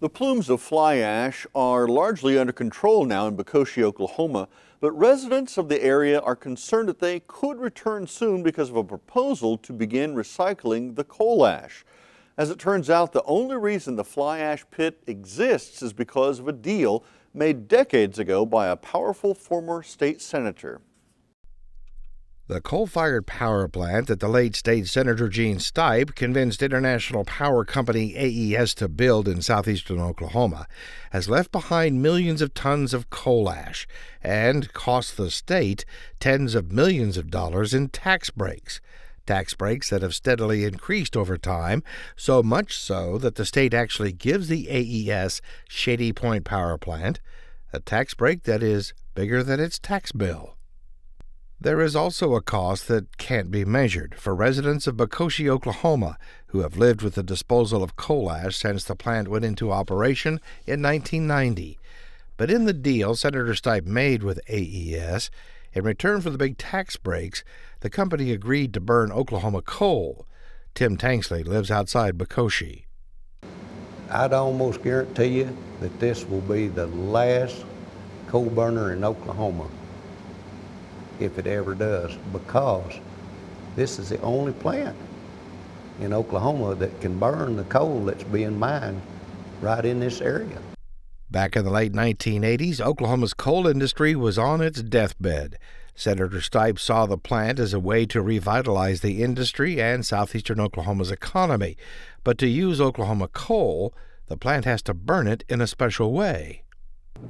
The plumes of fly ash are largely under control now in Bocoshe, Oklahoma, but residents of the area are concerned that they could return soon because of a proposal to begin recycling the coal ash. As it turns out, the only reason the fly ash pit exists is because of a deal made decades ago by a powerful former state senator. The coal-fired power plant that the late state Senator Gene Stipe convinced International Power Company AES to build in southeastern Oklahoma has left behind millions of tons of coal ash and cost the state tens of millions of dollars in tax breaks. Tax breaks that have steadily increased over time, so much so that the state actually gives the AES Shady Point Power Plant a tax break that is bigger than its tax bill. There is also a cost that can't be measured for residents of Bocoshe, Oklahoma, who have lived with the disposal of coal ash since the plant went into operation in 1990. But in the deal Senator Stipe made with AES, in return for the big tax breaks, the company agreed to burn Oklahoma coal. Tim Tanksley lives outside Bocoshe. I'd almost guarantee you that this will be the last coal burner in Oklahoma, if it ever does, because this is the only plant in Oklahoma that can burn the coal that's being mined right in this area. Back in the late 1980s, Oklahoma's coal industry was on its deathbed. Senator Stipe saw the plant as a way to revitalize the industry and southeastern Oklahoma's economy. But to use Oklahoma coal, the plant has to burn it in a special way.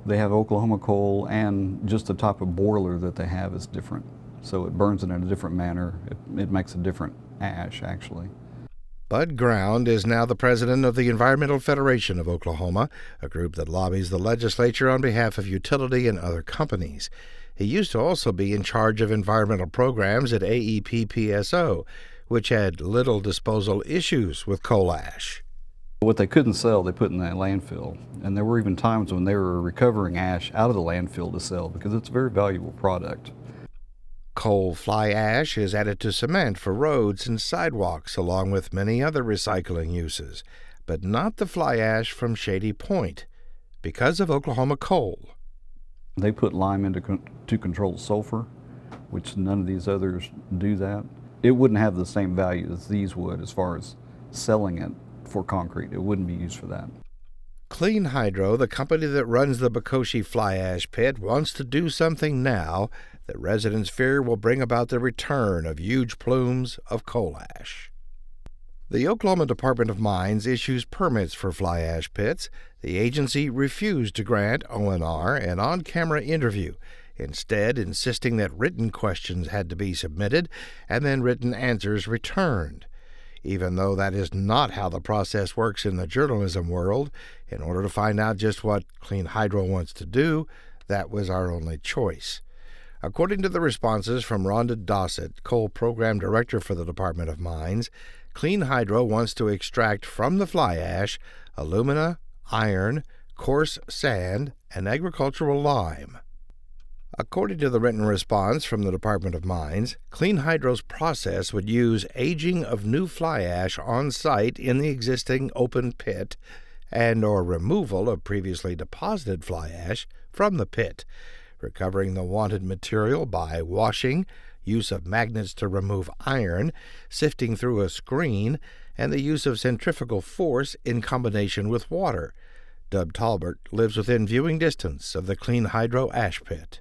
They have Oklahoma coal, and just the type of boiler that they have is different. So it burns it in a different manner. It makes a different ash, actually. Bud Ground is now the president of the Environmental Federation of Oklahoma, a group that lobbies the legislature on behalf of utility and other companies. He used to also be in charge of environmental programs at AEP-PSO, which had little disposal issues with coal ash. What they couldn't sell, they put in that landfill. And there were even times when they were recovering ash out of the landfill to sell because it's a very valuable product. Coal fly ash is added to cement for roads and sidewalks, along with many other recycling uses, but not the fly ash from Shady Point, because of Oklahoma coal. They put lime in to control sulfur, which none of these others do that. It wouldn't have the same value as these would as far as selling it for concrete. It wouldn't be used for that. Clean Hydro, the company that runs the Bocoshe fly ash pit, wants to do something now that residents fear will bring about the return of huge plumes of coal ash. The Oklahoma Department of Mines issues permits for fly ash pits. The agency refused to grant ONR an on-camera interview, instead insisting that written questions had to be submitted and then written answers returned. Even though that is not how the process works in the journalism world, in order to find out just what Clean Hydro wants to do, that was our only choice. According to the responses from Rhonda Dossett, Coal Program Director for the Department of Mines, Clean Hydro wants to extract from the fly ash alumina, iron, coarse sand, and agricultural lime. According to the written response from the Department of Mines, Clean Hydro's process would use aging of new fly ash on site in the existing open pit and or removal of previously deposited fly ash from the pit, recovering the wanted material by washing, use of magnets to remove iron, sifting through a screen, and the use of centrifugal force in combination with water. Dub Talbert lives within viewing distance of the Clean Hydro ash pit.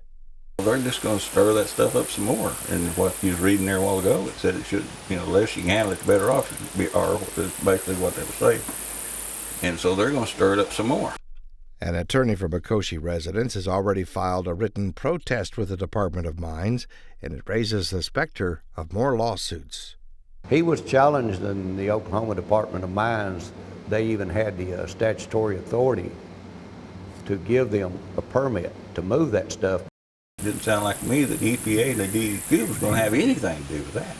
They're just going to stir that stuff up some more. And what you was reading there a while ago, it said it should, the less you can handle it, the better off you are, is basically what they were saying. And so they're going to stir it up some more. An attorney for Bocoshe residents has already filed a written protest with the Department of Mines, and it raises the specter of more lawsuits. He was challenged in the Oklahoma Department of Mines. They even had the statutory authority to give them a permit to move that stuff. It didn't sound like to me that the EPA and the DEQ was going to have anything to do with that.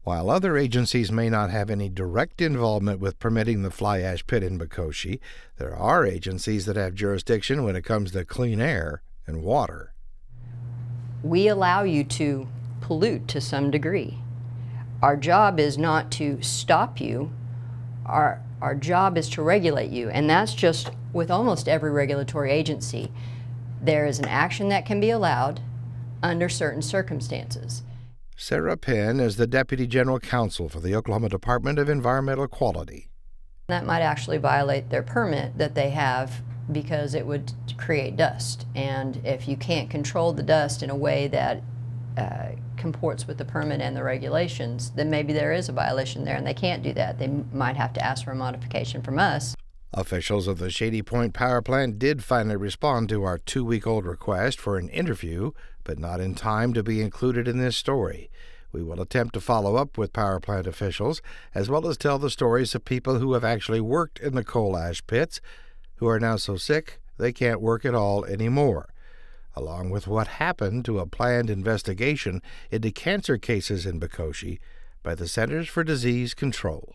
While other agencies may not have any direct involvement with permitting the fly ash pit in Bocoshe, there are agencies that have jurisdiction when it comes to clean air and water. We allow you to pollute to some degree. Our job is not to stop you. Our Our job is to regulate you, and that's just with almost every regulatory agency. There is an action that can be allowed under certain circumstances. Sarah Penn is the Deputy General Counsel for the Oklahoma Department of Environmental Quality. That might actually violate their permit that they have because it would create dust. And if you can't control the dust in a way that comports with the permit and the regulations, then maybe there is a violation there and they can't do that. They might have to ask for a modification from us. Officials of the Shady Point Power Plant did finally respond to our 2-week-old request for an interview, but not in time to be included in this story. We will attempt to follow up with power plant officials, as well as tell the stories of people who have actually worked in the coal ash pits, who are now so sick they can't work at all anymore, along with what happened to a planned investigation into cancer cases in Bikoshi by the Centers for Disease Control.